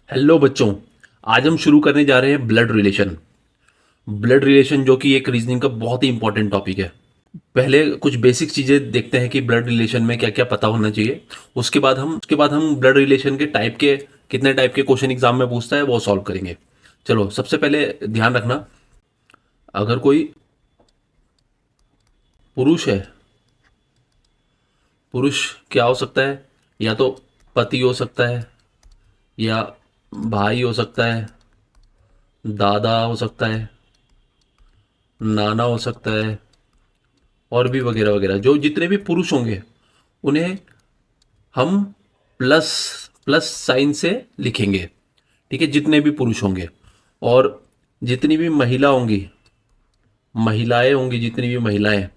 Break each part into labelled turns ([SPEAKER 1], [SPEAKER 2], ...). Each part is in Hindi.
[SPEAKER 1] हेलो बच्चों। आज हम शुरू करने जा रहे हैं ब्लड रिलेशन। ब्लड रिलेशन जो कि एक रीजनिंग का बहुत ही इंपॉर्टेंट टॉपिक है। पहले कुछ बेसिक चीज़ें देखते हैं कि ब्लड रिलेशन में क्या क्या पता होना चाहिए। उसके बाद हम ब्लड रिलेशन के कितने टाइप के क्वेश्चन एग्जाम में पूछता है वो सॉल्व करेंगे। चलो, सबसे पहले ध्यान रखना, अगर कोई पुरुष है, पुरुष क्या हो सकता है? या तो पति हो सकता है, या भाई हो सकता है, दादा हो सकता है, नाना हो सकता है, और भी वगैरह वगैरह। जो जितने भी पुरुष होंगे उन्हें हम प्लस प्लस साइन से लिखेंगे। ठीक है, जितने भी पुरुष होंगे। और जितनी भी महिलाएं होंगी, जितनी भी महिलाएं,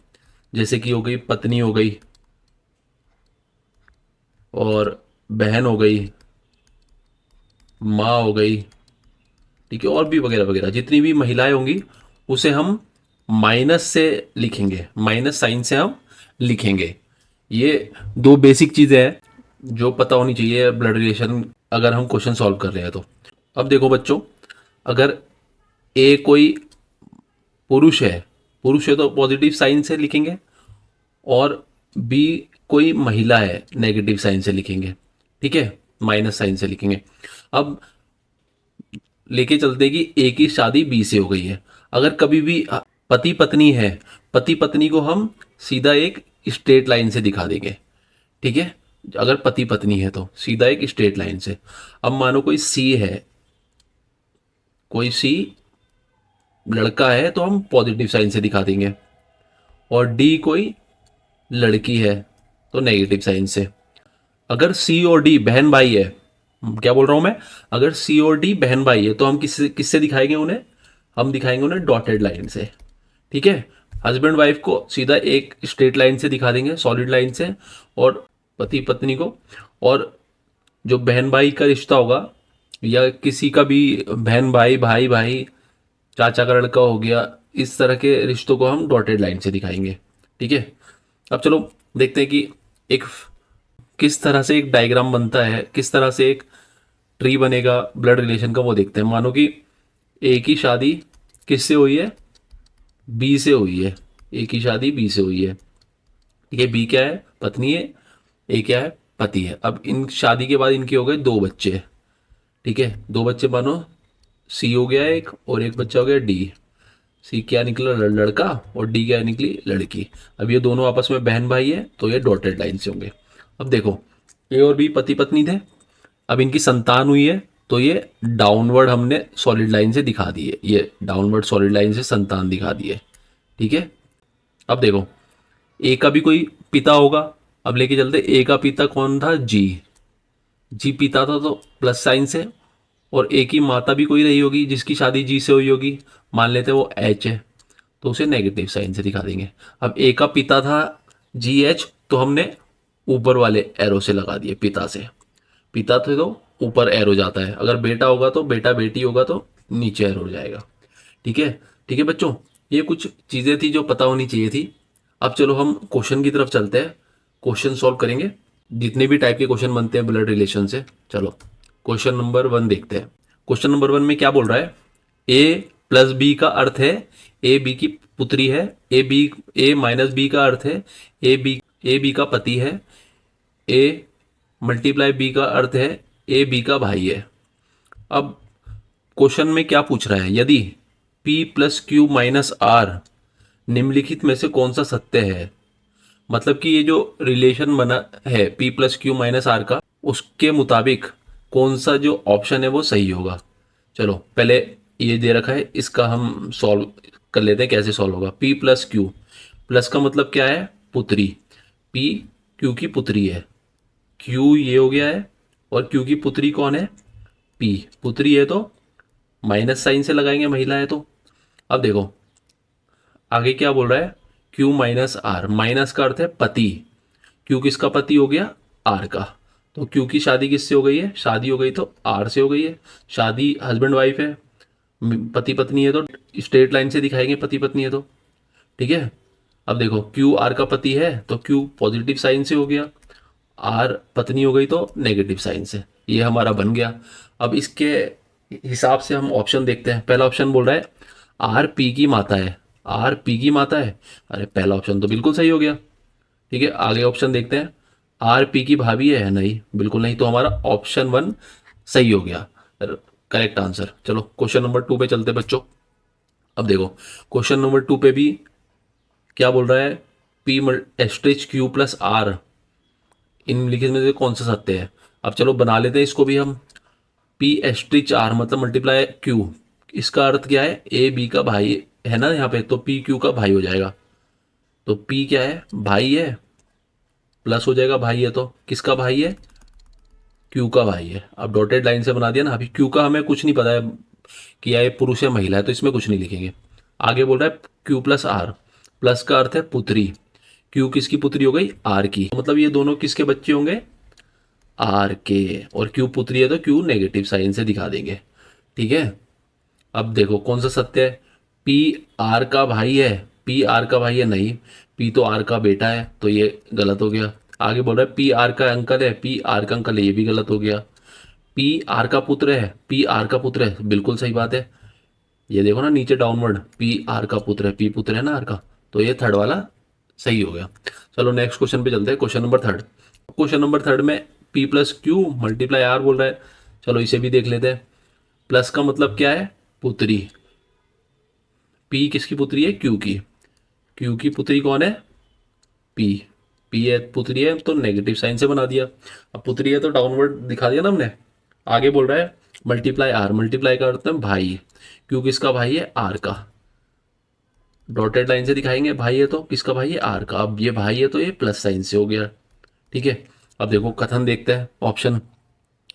[SPEAKER 1] जैसे कि हो गई पत्नी हो गई, और बहन हो गई, माँ हो गई, ठीक है, और भी वगैरह वगैरह, जितनी भी महिलाएं होंगी उसे हम माइनस से लिखेंगे, माइनस साइन से हम लिखेंगे। ये दो बेसिक चीज़ें हैं जो पता होनी चाहिए ब्लड रिलेशन, अगर हम क्वेश्चन सॉल्व कर रहे हैं तो। अब देखो बच्चों, अगर ए कोई पुरुष है तो पॉजिटिव साइन से लिखेंगे, और बी कोई महिला है नेगेटिव साइन से लिखेंगे। ठीक है, माइनस साइन से लिखेंगे। अब लेके चलते कि ए की शादी बी से हो गई है। अगर कभी भी पति पत्नी है, पति पत्नी को हम सीधा एक स्ट्रेट लाइन से दिखा देंगे। ठीक है, अगर पति पत्नी है तो सीधा एक स्ट्रेट लाइन से। अब मानो कोई सी है, कोई सी लड़का है तो हम पॉजिटिव साइन से दिखा देंगे, और डी कोई लड़की है तो नेगेटिव साइन से। अगर सी और डी बहन भाई है, क्या बोल रहा हूं मैं, अगर सी और डी बहन भाई है तो हम किससे किससे दिखाएंगे उन्हें? हम दिखाएंगे उन्हें डॉटेड लाइन से। ठीक है, हस्बैंड वाइफ को सीधा एक स्ट्रेट लाइन से दिखा देंगे, सॉलिड लाइन से, और पति पत्नी को, और जो बहन भाई का रिश्ता होगा, या किसी का भी बहन भाई, भाई भाई, चाचा का लड़का हो गया, इस तरह के रिश्तों को हम डॉटेड लाइन से दिखाएंगे। ठीक है, अब चलो देखते हैं कि एक किस तरह से एक डायग्राम बनता है, किस तरह से एक ट्री बनेगा ब्लड रिलेशन का, वो देखते हैं। मानो कि ए की शादी किससे हुई है? बी से हुई है। ए की शादी बी से हुई है। ठीक है, बी क्या है? पत्नी है। ए क्या है? पति है। अब इन शादी के बाद इनके हो गए दो बच्चे। ठीक है, दो बच्चे मानो सी हो गया एक, और एक बच्चा हो गया डी। सी क्या निकला? लड़का, और डी क्या निकली? लड़की। अब ये दोनों आपस में बहन भाई है तो ये डॉटेड लाइन से होंगे। अब देखो, ए और बी पति पत्नी थे, अब इनकी संतान हुई है तो ये डाउनवर्ड हमने सॉलिड लाइन से दिखा दी है, ये डाउनवर्ड सॉलिड लाइन से संतान दिखा दी है। ठीक है, अब देखो, ए का भी कोई पिता होगा। अब लेके चलते, ए का पिता कौन था? जी। जी पिता था तो प्लस साइन से। और ए की माता भी कोई रही होगी जिसकी शादी जी से हुई होगी, मान लेते वो एच है, तो उसे नेगेटिव साइन से दिखा देंगे। अब ए का पिता था जी एच, तो हमने ऊपर वाले एरो से लगा दिए, पिता से। पिता थे तो ऊपर एरो जाता है, अगर बेटा होगा तो बेटा, बेटी होगा तो नीचे एरो जाएगा। ठीक है, ठीक है बच्चों, ये कुछ चीज़ें थी जो पता होनी चाहिए थी। अब चलो हम क्वेश्चन की तरफ चलते हैं, क्वेश्चन सॉल्व करेंगे, जितने भी टाइप के क्वेश्चन बनते हैं ब्लड रिलेशन से। चलो क्वेश्चन नंबर 1 देखते हैं। क्वेश्चन नंबर 1 में क्या बोल रहा है? ए प्लस बी का अर्थ है ए बी की पुत्री है। ए माइनस बी का अर्थ है ए बी का पति है। ए मल्टीप्लाई बी का अर्थ है ए बी का भाई है। अब क्वेश्चन में क्या पूछ रहा है? यदि P plus Q minus R निम्नलिखित में से कौन सा सत्य है? मतलब कि ये जो रिलेशन बना है P plus Q minus R का, उसके मुताबिक कौन सा जो ऑप्शन है वो सही होगा। चलो पहले ये दे रखा है, इसका हम सॉल्व कर लेते हैं, कैसे सॉल्व होगा। P प्लस क्यू, प्लस का मतलब क्या है? पुत्री। P क्यू की पुत्री है, क्यू ये हो गया है, और क्यू की पुत्री कौन है? पी। पुत्री है तो माइनस साइन से लगाएंगे, महिला है तो। अब देखो आगे क्या बोल रहा है? क्यू माइनस आर, माइनस का अर्थ है पति। क्यू किसका पति हो गया? आर का। तो क्यू की शादी किससे हो गई है? शादी हो गई तो आर से हो गई है। शादी हस्बैंड वाइफ है, पति पत्नी है तो स्ट्रेट लाइन से दिखाएंगे, पति पत्नी है तो। ठीक है, अब देखो क्यू आर का पति है तो क्यू पॉजिटिव साइन से हो गया, आर पत्नी हो गई तो नेगेटिव साइन से। ये हमारा बन गया। अब इसके हिसाब से हम ऑप्शन देखते हैं। पहला ऑप्शन बोल रहा है आर पी की माता है। आर पी की माता है, अरे पहला ऑप्शन तो बिल्कुल सही हो गया। ठीक है, आगे ऑप्शन देखते हैं। आर पी की भाभी है, नहीं बिल्कुल नहीं, तो हमारा ऑप्शन वन सही हो गया, करेक्ट आंसर। चलो क्वेश्चन नंबर 2 पे चलते हैं बच्चों। अब देखो क्वेश्चन नंबर 2 पे भी क्या बोल रहा है, पी एस्ट्रिच क्यू प्लस आर निम्नलिखित में से कौन सा सत्य है। अब चलो बना लेते हैं इसको भी हम। पी एस्ट्रिच आर मतलब मल्टीप्लाई क्यू, इसका अर्थ क्या है, ए बी का भाई है ना यहाँ पे, तो पी क्यू का भाई हो जाएगा। तो पी क्या है, भाई है, प्लस हो जाएगा, भाई है तो किसका भाई है, क्यू का भाई है। अब डॉटेड लाइन से बना दिया ना। अभी क्यू का हमें कुछ नहीं पता है कि या ये पुरुष है महिला है, तो इसमें कुछ नहीं लिखेंगे। आगे बोल रहा है क्यू प्लस आर, प्लस का अर्थ है पुत्री, क्यू किसकी पुत्री हो गई, आर की, मतलब ये दोनों किसके बच्चे होंगे, आर के। और क्यू पुत्री है तो क्यू नेगेटिव साइन से दिखा देंगे। ठीक है, अब देखो कौन सा सत्य है, पी आर का भाई है, पी आर का भाई है, नहीं, पी तो आर का बेटा है, तो ये गलत हो गया। आगे बोल रहा है पी आर का अंकल है, पी आर का अंकल है, ये भी गलत हो गया। पी आर का पुत्र है, पी आर का पुत्र है, बिल्कुल सही बात है। ये देखो ना नीचे डाउनवर्ड, पी आर का पुत्र है, पी पुत्र है ना आर का, तो ये थर्ड वाला सही हो गया। चलो नेक्स्ट क्वेश्चन पे चलते हैं, question number third. Question number third में P plus Q multiply R बोल रहा है। चलो इसे भी देख लेते हैं। प्लस का मतलब क्या है, पुत्री, पी किसकी पुत्री है, क्यू की, क्यू की पुत्री कौन है, पी, पी है पुत्री है तो नेगेटिव साइन से बना दिया। अब पुत्री है तो डाउनवर्ड दिखा दिया ना हमने। आगे बोल रहा है मल्टीप्लाई आर, मल्टीप्लाई का अर्थ है भाई, क्यू किसका भाई है, आर का, डॉटेड लाइन से दिखाएंगे, भाई है तो किसका भाई है, आर का। अब ये भाई है तो ये प्लस साइन से हो गया। ठीक है, अब देखो कथन देखते हैं ऑप्शन।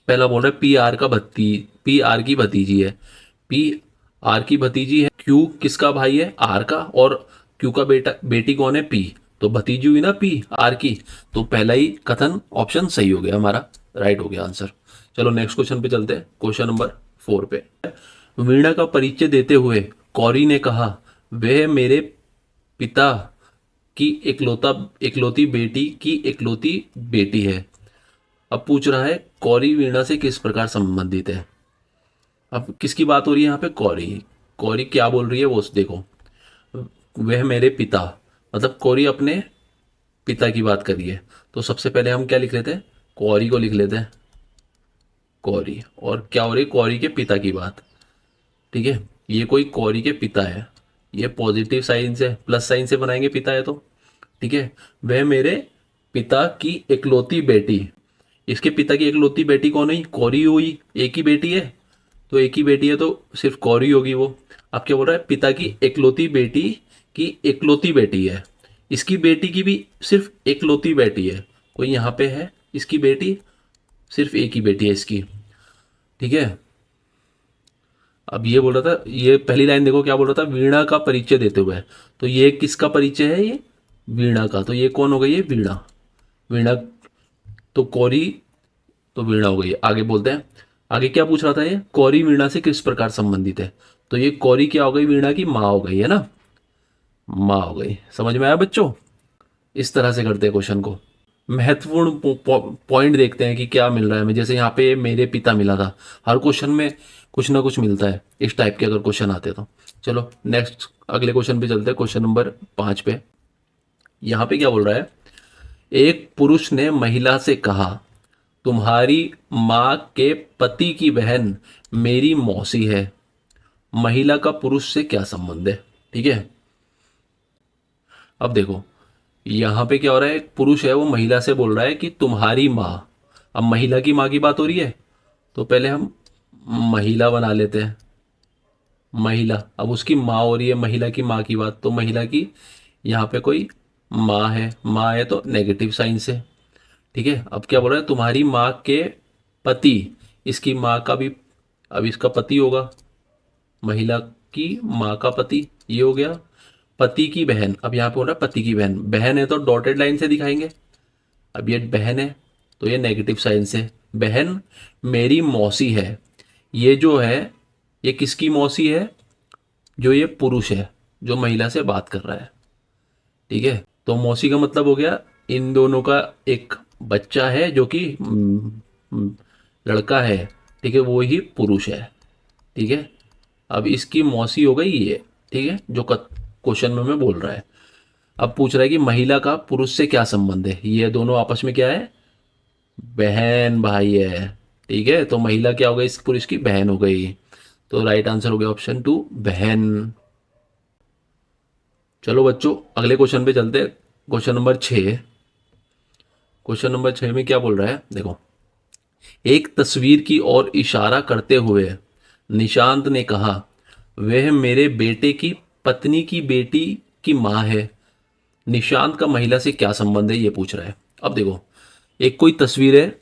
[SPEAKER 1] पहला बोल रहा है पी आर का पी आर की भतीजी है, पी आर की भतीजी है, क्यू किसका भाई है, आर का, और क्यू का बेटा बेटी कौन है, पी, तो भतीजी हुई ना पी आर की, तो पहला ही कथन ऑप्शन सही हो गया हमारा, राइट हो गया आंसर। चलो नेक्स्ट क्वेश्चन पे चलते हैं, क्वेश्चन नंबर 4 पे। वीणा का परिचय देते हुए कौरी ने कहा वह मेरे पिता की इकलौती बेटी की इकलौती बेटी है। अब पूछ रहा है कौरी वीणा से किस प्रकार संबंधित है। अब किसकी बात हो रही है यहाँ पे, कौरी, कौरी क्या बोल रही है वो देखो, वह मेरे पिता, मतलब कौरी अपने पिता की बात कर रही है। तो सबसे पहले हम क्या लिख लेते हैं, कौरी को लिख लेते हैं, कौरी, और क्या हो रही है, कौरी के पिता की बात। ठीक है, ये कोई कौरी के पिता है, ये पॉजिटिव साइन से प्लस साइन से बनाएंगे पिता है तो। ठीक है, वह मेरे पिता की इकलौती बेटी, इसके पिता की इकलौती बेटी कौन हुई, कौरी हुई, एक ही बेटी है, तो एक ही बेटी है तो सिर्फ कौरी होगी वो। अब क्या बोल रहा है, पिता की इकलौती बेटी की इकलौती बेटी है, इसकी बेटी की भी सिर्फ इकलौती बेटी है, कोई यहाँ पे है इसकी बेटी, सिर्फ एक ही बेटी है इसकी। ठीक है, अब ये बोल रहा था, ये पहली लाइन देखो क्या बोल रहा था, वीणा का परिचय देते हुए, तो ये किसका परिचय है, ये वीणा का, तो ये कौन हो गई, ये वीणा, वीणा तो कौरी, तो वीणा हो गई। आगे बोलते हैं, आगे क्या पूछ रहा था ये, कौरी वीणा से किस प्रकार संबंधित है, तो ये कौरी क्या हो गई, वीणा की माँ हो गई है ना, माँ हो गई। समझ में आया बच्चों, इस तरह से करते हैं क्वेश्चन को। महत्वपूर्ण पॉइंट देखते हैं कि क्या मिल रहा है हमें, जैसे यहाँ पे मेरे पिता मिला था, हर क्वेश्चन में कुछ ना कुछ मिलता है, इस टाइप के अगर क्वेश्चन आते तो। चलो नेक्स्ट अगले क्वेश्चन पे चलते हैं, क्वेश्चन नंबर 5 पे। यहाँ पे क्या बोल रहा है, एक पुरुष ने महिला से कहा तुम्हारी माँ के पति की बहन मेरी मौसी है, महिला का पुरुष से क्या संबंध है। ठीक है, अब देखो यहाँ पे क्या हो रहा है, एक पुरुष है वो महिला से बोल रहा है कि तुम्हारी माँ, अब महिला की माँ की बात हो रही है, तो पहले हम महिला बना लेते हैं, महिला, अब उसकी माँ हो रही है, महिला की माँ की बात, तो महिला की यहाँ पे कोई माँ है, माँ है तो नेगेटिव साइन से। ठीक है, अब क्या बोल रहा है, तुम्हारी माँ के पति, इसकी माँ का भी, अब इसका पति होगा, महिला की माँ का पति, ये हो गया। पति की बहन, अब यहाँ पे बोल रहा है पति की बहन, बहन है तो डॉटेड लाइन से दिखाएंगे, अब ये बहन है तो ये नेगेटिव साइन से, बहन मेरी मौसी है, ये जो है ये किसकी मौसी है, जो ये पुरुष है जो महिला से बात कर रहा है। ठीक है, तो मौसी का मतलब हो गया इन दोनों का एक बच्चा है जो कि लड़का है। ठीक है, वो ही पुरुष है। ठीक है, अब इसकी मौसी हो गई ये। ठीक है, जो क्वेश्चन में मैं बोल रहा है। अब पूछ रहा है कि महिला का पुरुष से क्या संबंध है, ये दोनों आपस में क्या है, बहन भाई है। ठीक है, तो महिला क्या हो गई, इस पुरुष की बहन हो गई। तो राइट आंसर हो गया ऑप्शन 2, बहन। चलो बच्चों, अगले क्वेश्चन पे चलते हैं। Question number 6। क्वेश्चन नंबर 6 में क्या बोल रहा है, देखो। एक तस्वीर की ओर इशारा करते हुए निशांत ने कहा, वह मेरे बेटे की पत्नी की बेटी की माँ है। निशांत का महिला से क्या संबंध है, ये पूछ रहा है। अब देखो, एक कोई तस्वीर है,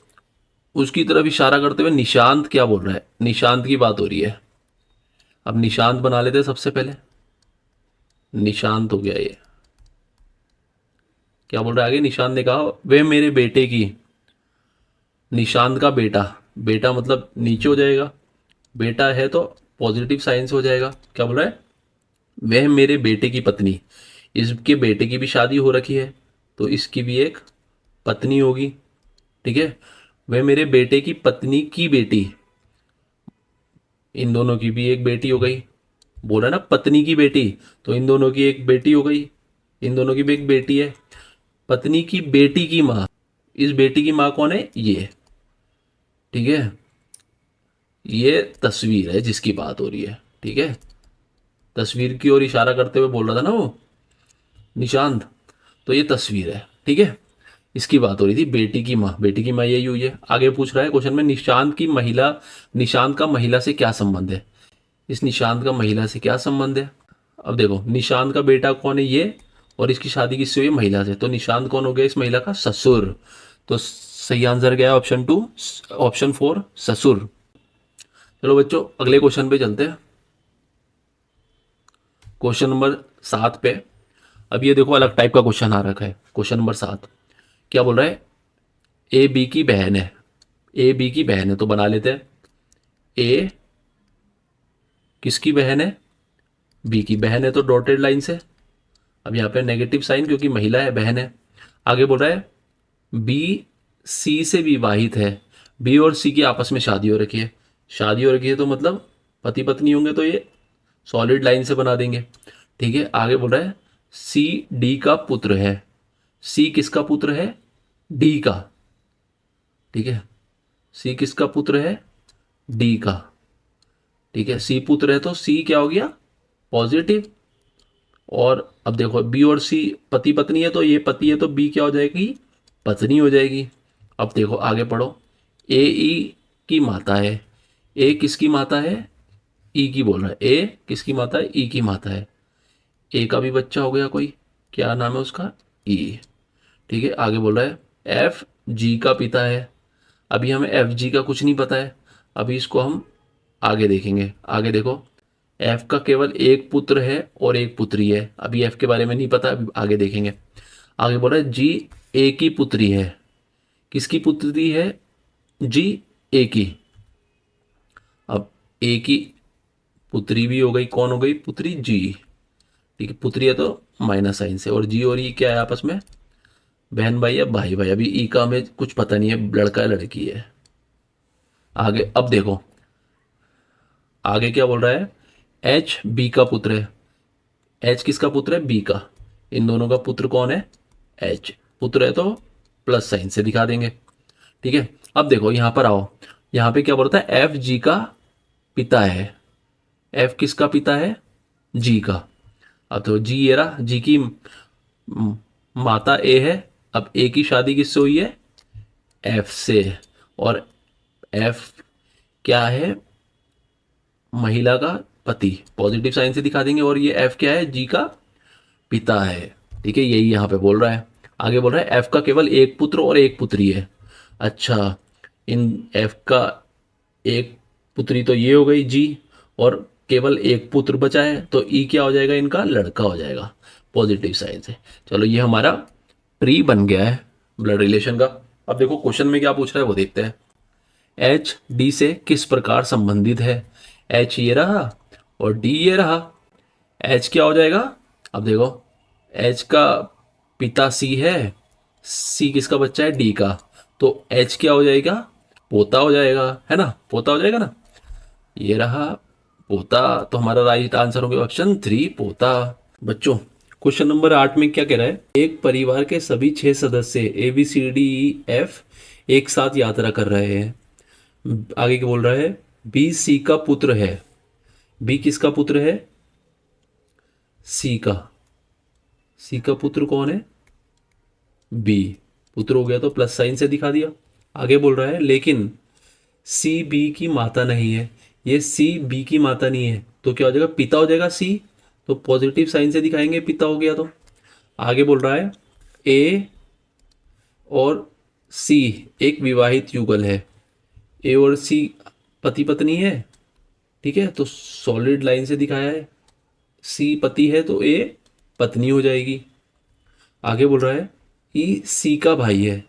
[SPEAKER 1] उसकी तरफ इशारा करते हुए निशांत क्या बोल रहा है, निशांत की बात हो रही है। अब निशांत बना लेते हैं सबसे पहले। निशांत हो गया ये। क्या बोल रहा है आगे, निशांत ने कहा वे मेरे बेटे की। निशांत का बेटा, बेटा मतलब नीचे हो जाएगा, बेटा है तो पॉजिटिव साइन से हो जाएगा। क्या बोल रहा है, वह मेरे बेटे की पत्नी। इसके बेटे की भी शादी हो रखी है, तो इसकी भी एक पत्नी होगी। ठीक है, वह मेरे बेटे की पत्नी की बेटी, इन दोनों की भी एक बेटी हो गई। बोला ना पत्नी की बेटी, तो इन दोनों की एक बेटी हो गई, इन दोनों की भी एक बेटी है। पत्नी की बेटी की माँ, इस बेटी की माँ कौन है, ये। ठीक है, ये तस्वीर है जिसकी बात हो रही है। ठीक है, तस्वीर की ओर इशारा करते हुए बोल रहा था ना वो निशांत, तो ये तस्वीर है। ठीक है, इसकी बात हो रही थी, बेटी की माँ, बेटी की माँ यही हुई है। आगे पूछ रहा है क्वेश्चन में, निशांत का महिला से क्या संबंध है। इस निशांत का महिला से क्या संबंध है। अब देखो, निशांत का बेटा कौन है, ये, और इसकी शादी किससे हुई है, महिला से। तो निशांत कौन हो गया इस महिला का, ससुर। तो सही आंसर गया ऑप्शन 2, ऑप्शन 4 ससुर। चलो बच्चों, अगले क्वेश्चन पे चलते हैं। क्वेश्चन नंबर 7 पे। अब ये देखो, अलग टाइप का क्वेश्चन आ रखा है। क्वेश्चन नंबर 7 क्या बोल रहा है, ए बी की बहन है। ए बी की बहन है, तो बना लेते हैं। ए किसकी बहन है, बी की बहन है, तो डॉटेड लाइन से। अब यहाँ पे नेगेटिव साइन, क्योंकि महिला है, बहन है। आगे बोल रहा है बी सी से विवाहित है। बी और सी की आपस में शादी हो रखी है। शादी हो रखी है तो मतलब पति पत्नी होंगे, तो ये सॉलिड लाइन से बना देंगे। ठीक है, आगे बोल रहा है सी डी का पुत्र है। सी किसका पुत्र है, डी का। ठीक है, सी किसका पुत्र है, डी का। ठीक है, सी पुत्र है, तो सी क्या हो गया, पॉजिटिव। और अब देखो, बी और सी पति पत्नी है, तो ये पति है, तो बी क्या हो जाएगी, पत्नी हो जाएगी। अब देखो आगे पढ़ो, ए ई की माता है। ए किसकी माता है, ई की बोल रहा है। ए किसकी माता है, ई की माता है। ए का भी बच्चा हो गया कोई, क्या नाम है उसका, ई। ठीक है, आगे बोल रहा है एफ जी का पिता है। अभी हमें एफ जी का कुछ नहीं पता है, अभी इसको हम आगे देखेंगे। आगे देखो, एफ का केवल एक पुत्र है और एक पुत्री है। अभी एफ के बारे में नहीं पता, अभी आगे देखेंगे। आगे बोल रहा है जी ए की पुत्री है। किसकी पुत्री है, जी ए की। अब ए की पुत्री भी हो गई, कौन हो गई, पुत्री जी। ठीक है, पुत्री है तो माइनस साइन से, और जी और ई क्या है आपस में, बहन भाई है, भाई भाई। अभी ई का हमें कुछ पता नहीं है, लड़का है लड़की है। आगे अब देखो, आगे क्या बोल रहा है, एच बी का पुत्र है। एच किसका पुत्र है, बी का। इन दोनों का पुत्र कौन है, एच। पुत्र है तो प्लस साइन से दिखा देंगे। ठीक है, अब देखो यहां पर आओ, यहां पे क्या बोलता है, एफ जी का पिता है। एफ किसका पिता है, जी का। अब तो जी ये रहा, जी की माता ए है। अब ए की शादी किससे हुई है, एफ से। और एफ क्या है, महिला का पति, पॉजिटिव साइन से दिखा देंगे। और ये एफ क्या है, जी का पिता है। ठीक है, यही यहां पे बोल रहा है। आगे बोल रहा है एफ का केवल एक पुत्र और एक पुत्री है। अच्छा, इन एफ का एक पुत्री तो ये हो गई जी, और केवल एक पुत्र बचा है, तो ई क्या हो जाएगा, इनका लड़का हो जाएगा, पॉजिटिव साइन से। चलो, ये हमारा ट्री बन गया है ब्लड रिलेशन का। अब देखो क्वेश्चन में क्या पूछ रहा है वो देखते हैं। एच डी से किस प्रकार संबंधित है। एच ये रहा और डी ये रहा। एच क्या हो जाएगा, अब देखो, एच का पिता सी है, सी किसका बच्चा है, डी का। तो एच क्या हो जाएगा, पोता हो जाएगा, है ना, पोता हो जाएगा ना। ये रहा पोता, तो हमारा राइट आंसर हो गया ऑप्शन 3 पोता। बच्चों क्वेश्चन नंबर 8 में क्या कह रहा है, एक परिवार के सभी 6 सदस्य ABCDEF एक साथ यात्रा कर रहे हैं। आगे क्या बोल रहा है, बी सी का पुत्र है। बी किसका पुत्र है, सी का। सी का पुत्र कौन है, बी। पुत्र हो गया तो प्लस साइन से दिखा दिया। आगे बोल रहा है लेकिन सी बी की माता नहीं है। ये सी बी की माता नहीं है तो क्या हो जाएगा, पिता हो जाएगा सी। तो पॉजिटिव साइन से दिखाएंगे, पिता हो गया तो। आगे बोल रहा है ए और सी एक विवाहित युगल है। ए और सी पति पत्नी है, ठीक है, तो सॉलिड लाइन से दिखाया है। सी पति है तो ए पत्नी हो जाएगी। आगे बोल रहा है ई सी का भाई है।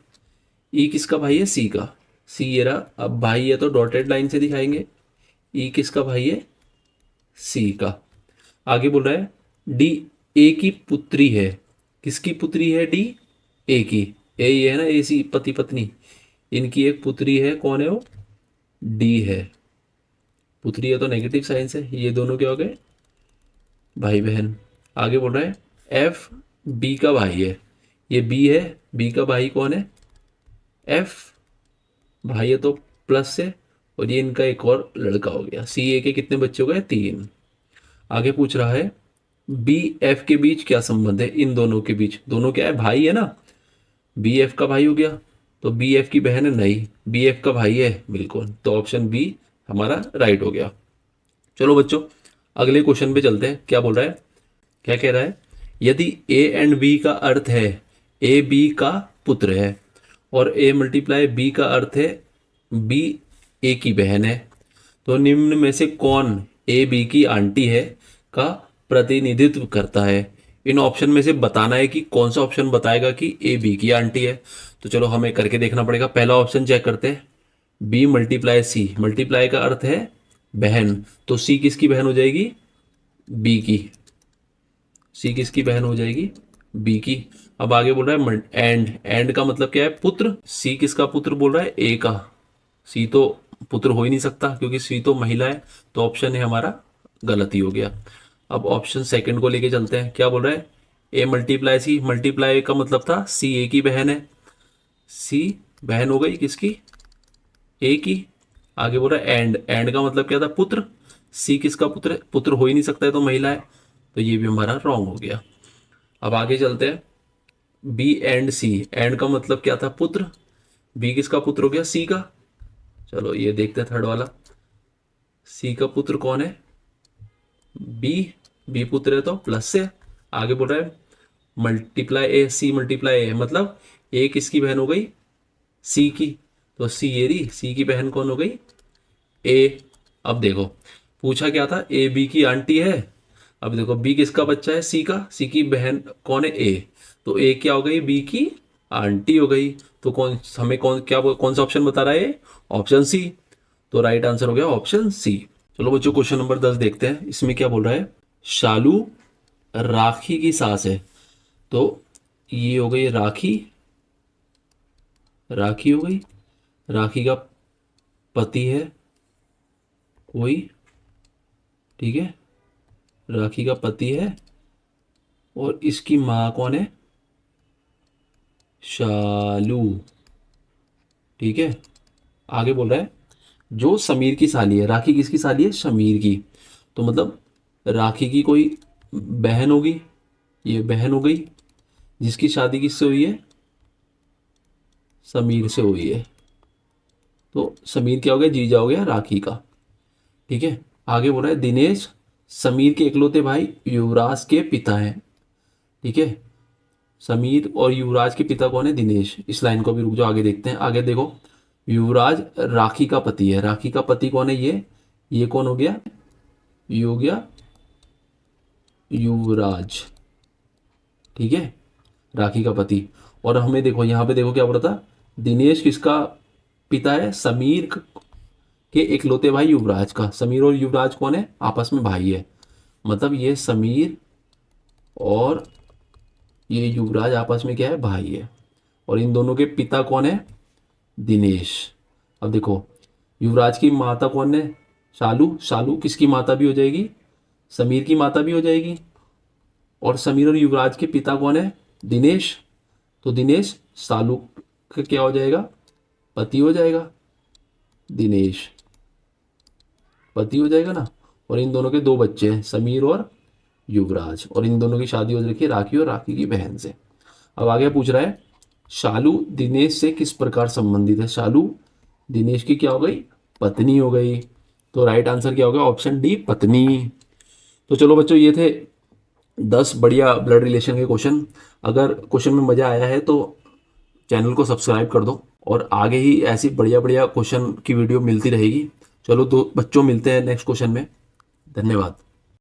[SPEAKER 1] ई किसका भाई है, सी का। सी ये रहा, अब भाई है तो डॉटेड लाइन से दिखाएंगे। ई किसका भाई है, सी का। आगे बोल रहा है डी ए की पुत्री है। किसकी पुत्री है, डी ए की। ए ये है ना, ए सी पति पत्नी, इनकी एक पुत्री है, कौन है वो, डी है। पुत्री है तो नेगेटिव साइन से, ये दोनों क्या हो गए, भाई बहन। आगे बोल रहा है एफ बी का भाई है। ये बी है, बी का भाई कौन है, एफ। भाई है तो प्लस से, और ये इनका एक और लड़का हो गया। सी ए के कितने बच्चे हो गए, 3। आगे पूछ रहा है बी एफ के बीच क्या संबंध है, इन दोनों के बीच। दोनों क्या है, भाई है ना। बी एफ का भाई हो गया तो बी एफ की बहन है, नहीं, बी एफ का भाई है बिल्कुल, तो ऑप्शन बी हमारा राइट हो गया। चलो बच्चों अगले क्वेश्चन पे चलते हैं। क्या बोल रहा है, क्या कह रहा है, यदि ए एंड बी का अर्थ है ए बी का पुत्र है और ए मल्टीप्लाई बी का अर्थ है बी ए की बहन है, तो निम्न में से कौन ए बी की आंटी है का प्रतिनिधित्व करता है। इन ऑप्शन में से बताना है कि कौन सा ऑप्शन बताएगा कि ए बी की आंटी है। तो चलो हमें करके देखना पड़ेगा। पहला ऑप्शन चेक करते हैं, बी मल्टीप्लाई सी। मल्टीप्लाई का अर्थ है बहन, तो सी किसकी बहन हो जाएगी, बी की। सी किसकी बहन हो जाएगी, बी की। अब आगे बोल रहा है एंड का मतलब क्या है, पुत्र। सी किसका पुत्र बोल रहा है, ए का। सी तो पुत्र हो ही नहीं सकता क्योंकि सी तो महिला है, तो ऑप्शन है हमारा गलत ही हो गया। अब ऑप्शन सेकंड को लेके चलते हैं। क्या बोल रहा है, ए मल्टीप्लाई सी। मल्टीप्लाई का मतलब था सी ए की बहन है, सी बहन हो गई किसकी, ए की। आगे बोल रहा है एंड का मतलब क्या था, पुत्र। सी किसका पुत्र है, पुत्र हो ही नहीं सकता है तो महिला है, तो ये भी हमारा रॉन्ग हो गया। अब आगे चलते हैं, बी एंड सी। एंड का मतलब क्या था, पुत्र। बी किसका पुत्र हो गया, सी का। चलो ये देखते हैं थर्ड वाला, सी का पुत्र कौन है, बी। बी पुत्र है तो प्लस से। आगे बोल रहा है मल्टीप्लाई ए सी मल्टीप्लाई ए, मतलब ए किसकी बहन हो गई, सी की। तो सी ये रही, सी की बहन कौन हो गई, ए। अब देखो पूछा क्या था, ए बी की आंटी है। अब देखो बी किसका बच्चा है, सी का। सी की बहन कौन है, ए। तो ए क्या हो गई, बी की आंटी हो गई। तो कौन हमें कौन सा ऑप्शन बता रहा है, ऑप्शन सी। तो राइट आंसर हो गया ऑप्शन सी। चलो बच्चों क्वेश्चन नंबर 10 देखते हैं। इसमें क्या बोल रहा है, शालू राखी की सास है। तो ये हो गई राखी, राखी हो गई। राखी का पति है कोई, ठीक है, राखी का पति है और इसकी माँ कौन है, शालू, ठीक है। आगे बोल रहा है जो समीर की साली है। राखी किसकी साली है, समीर की। तो मतलब राखी की कोई बहन होगी, ये बहन हो गई जिसकी शादी किससे हुई है, समीर से हुई है। तो समीर क्या हो गया, जीजा हो गया राखी का, ठीक है। आगे बोल रहा है दिनेश समीर के इकलौते भाई युवराज के पिता हैं, ठीक है। समीर और युवराज के पिता कौन है, दिनेश। इस लाइन को भी रुक जाओ, आगे देखते हैं। आगे देखो युवराज राखी का पति है। राखी का पति कौन है, ये कौन हो गया, ये हो गया युवराज, ठीक है, राखी का पति। और हमें देखो यहाँ पे देखो क्या बोल रहा था, दिनेश किसका पिता है, समीर के इकलौते भाई युवराज का। समीर और युवराज कौन है, आपस में भाई है। मतलब ये समीर और ये युवराज आपस में क्या है, भाई है। और इन दोनों के पिता कौन है, दिनेश। अब देखो, युवराज की माता कौन है? शालू। शालू किसकी माता भी हो जाएगी? समीर की माता भी हो जाएगी। और समीर और युवराज के पिता कौन है? दिनेश। तो दिनेश शालू का क्या हो जाएगा? पति हो जाएगा। दिनेश पति हो जाएगा ना। और इन दोनों के दो बच्चे हैं, समीर और युवराज, और इन दोनों की शादी हो रखी है राखी और राखी की बहन से। अब आगे पूछ रहा है, शालू दिनेश से किस प्रकार संबंधित है? शालू दिनेश की क्या हो गई? पत्नी हो गई। तो राइट आंसर क्या होगा? ऑप्शन डी, पत्नी। तो चलो बच्चों, ये थे 10 बढ़िया ब्लड रिलेशन के क्वेश्चन। अगर क्वेश्चन में मजा आया है तो चैनल को सब्सक्राइब कर दो, और आगे ही ऐसी बढ़िया बढ़िया क्वेश्चन की वीडियो मिलती रहेगी। चलो तो बच्चों, मिलते हैं नेक्स्ट क्वेश्चन में। धन्यवाद।